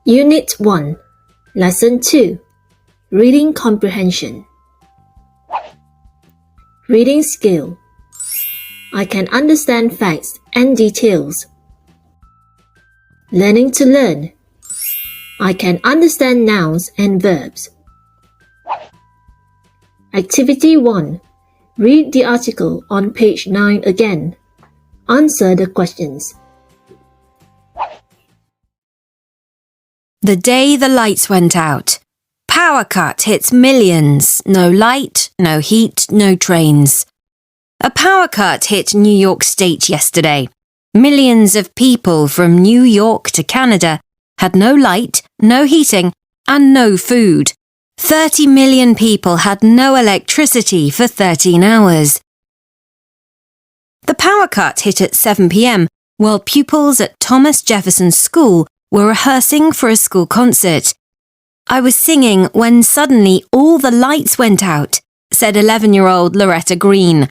Unit 1, Lesson 2, Reading Comprehension. Reading skill. I can understand facts and details. Learning to learn. I can understand nouns and verbs. Activity 1. Read the article on page 9 again. Answer the questions. The day the lights went out. Power cut hits millions. No light, no heat, no trains. A power cut hit New York State yesterday. Millions of people from New York to Canada had no light, no heating, and no food. 30 million people had no electricity for 13 hours. The power cut hit at 7 p.m. while pupils at Thomas Jefferson School were rehearsing for a school concert. I was singing when suddenly all the lights went out, said 11-year-old Loretta Green.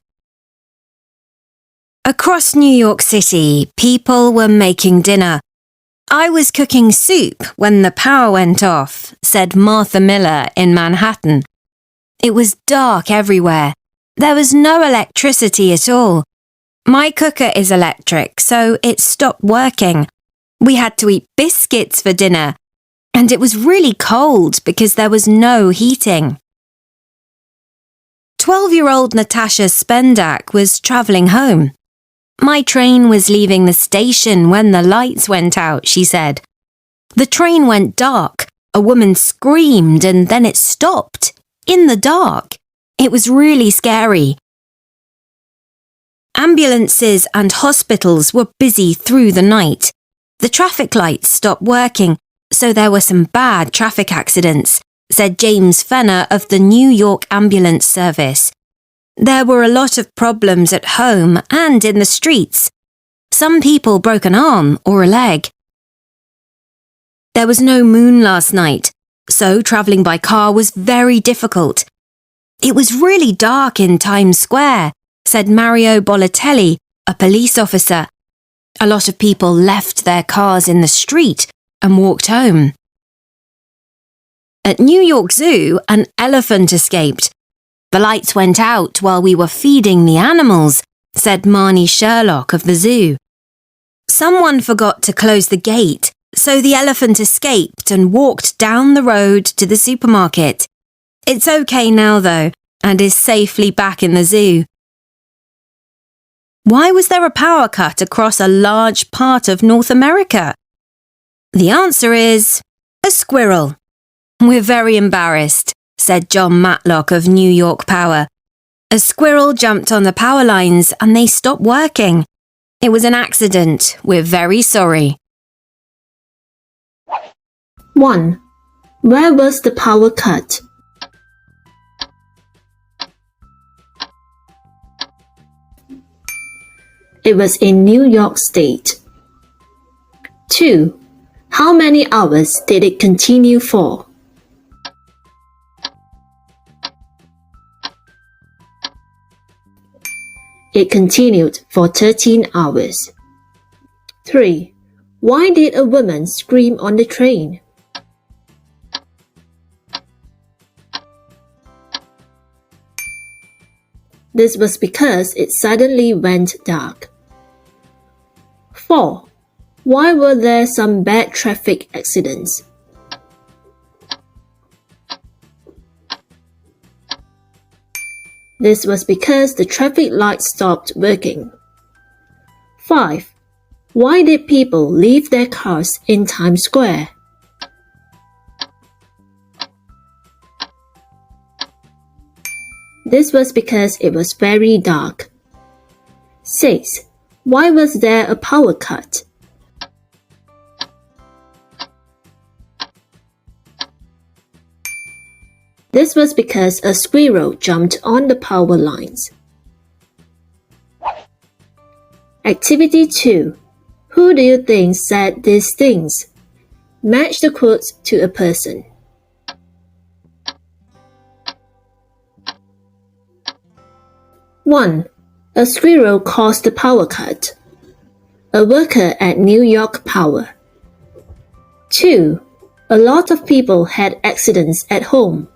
Across New York City, people were making dinner. I was cooking soup when the power went off, said Martha Miller in Manhattan. It was dark everywhere. There was no electricity at all. My cooker is electric, so it stopped working. We had to eat biscuits for dinner, and it was really cold because there was no heating. 12-year-old Natasha Spendak was travelling home. My train was leaving the station when the lights went out, she said. The train went dark. A woman screamed and then it stopped. In the dark. It was really scary. Ambulances and hospitals were busy through the night. The traffic lights stopped working, so there were some bad traffic accidents, said James Fenner of the New York Ambulance Service. There were a lot of problems at home and in the streets. Some people broke an arm or a leg. There was no moon last night, so travelling by car was very difficult. It was really dark in Times Square, said Mario Bolatelli, a police officer. A lot of people left their cars in the street and walked home. At New York Zoo, an elephant escaped. The lights went out while we were feeding the animals, said Marnie Sherlock of the zoo. Someone forgot to close the gate, so the elephant escaped and walked down the road to the supermarket. It's okay now, though, and is safely back in the zoo. Why was there a power cut across a large part of North America? The answer is a squirrel. We're very embarrassed, said John Matlock of New York Power. A squirrel jumped on the power lines and they stopped working. It was an accident. We're very sorry. 1. Where was the power cut? It was in New York State. 2. How many hours did it continue for? It continued for 13 hours. 3. Why did a woman scream on the train? This was because it suddenly went dark. 4. Why were there some bad traffic accidents? This was because the traffic lights stopped working. 5. Why did people leave their cars in Times Square? This was because it was very dark. 6. Why was there a power cut? This was because a squirrel jumped on the power lines. Activity 2. Who do you think said these things? Match the quotes to a person. 1. A squirrel caused the power cut. A worker at New York Power. 2. A lot of people had accidents at home.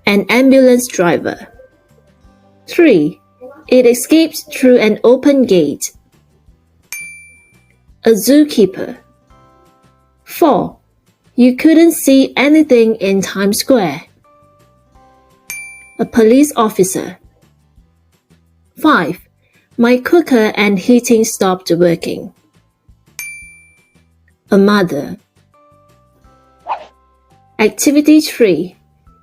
An ambulance driver. 3. It escaped through an open gate. A zookeeper. 4. You couldn't see anything in Times Square. A police officer. 5. My cooker and heating stopped working. A mother. Activity 3.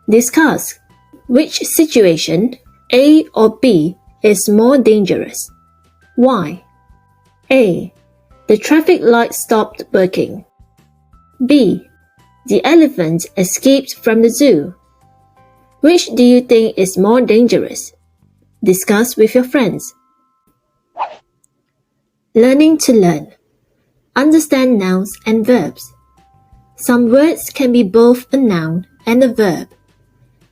Discuss which situation, A or B, is more dangerous. Why? A. The traffic light stopped working. B. The elephant escaped from the zoo. Which do you think is more dangerous? Discuss with your friends. Learning to learn. Understand nouns and verbs. Some words can be both a noun and a verb.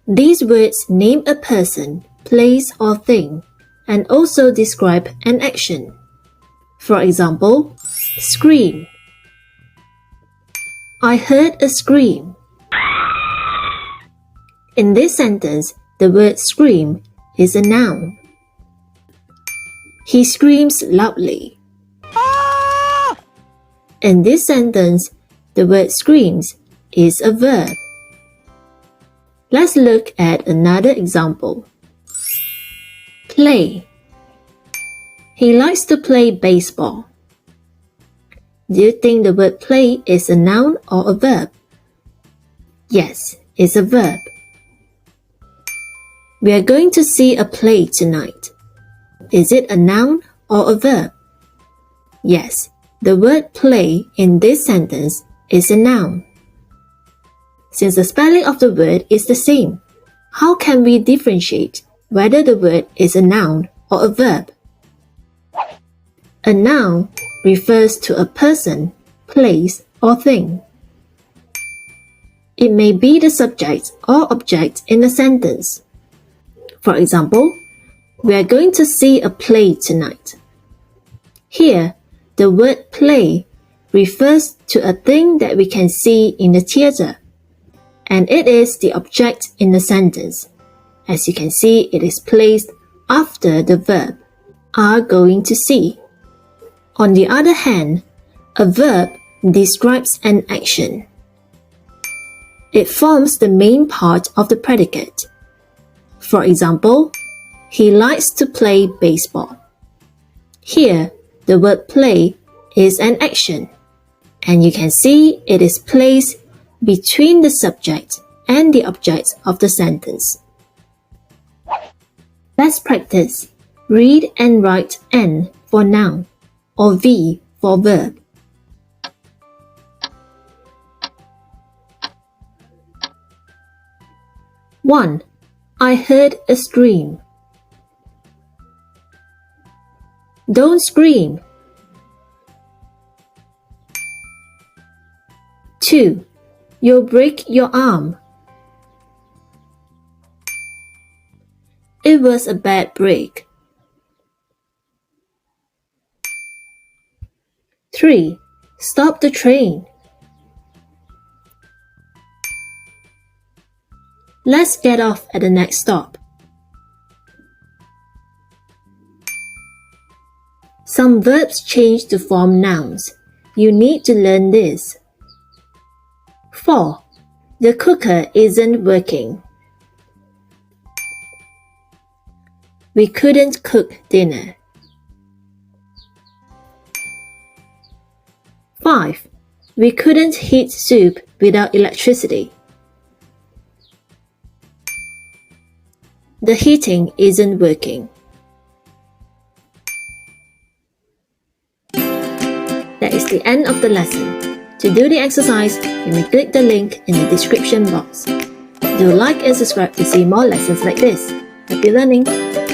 These words name a person, place, or thing, and also describe an action. For example, scream. I heard a scream. In this sentence, the word scream is a noun. He screams loudly. In this sentence, the word screams is a verb. Let's look at another example. Play. He likes to play baseball. Do you think the word play is a noun or a verb? Yes, it's a verb. We are going to see a play tonight. Is it a noun or a verb? Yes, the word play in this sentence is a noun. Since the spelling of the word is the same, how can we differentiate whether the word is a noun or a verb? A noun refers to a person, place, or thing. It may be the subject or object in a sentence. For example, we are going to see a play tonight. Here, the word play refers to a thing that we can see in the theater, and it is the object in the sentence. As you can see, it is placed after the verb, are going to see. On the other hand, a verb describes an action. It forms the main part of the predicate. For example, he likes to play baseball. Here, the word play is an action, and you can see it is placed between the subject and the object of the sentence. Let's practice. Read and write N for noun or V for verb. One. I heard a scream. Don't scream. 2. You'll break your arm. It was a bad break. 3. Stop the train. Let's get off at the next stop. Some verbs change to form nouns. You need to learn this. 4. The cooker isn't working. We couldn't cook dinner. 5. We couldn't heat soup without electricity. The heating isn't working. That is the end of the lesson. To do the exercise, you may click the link in the description box. Do like and subscribe to see more lessons like this. Happy learning!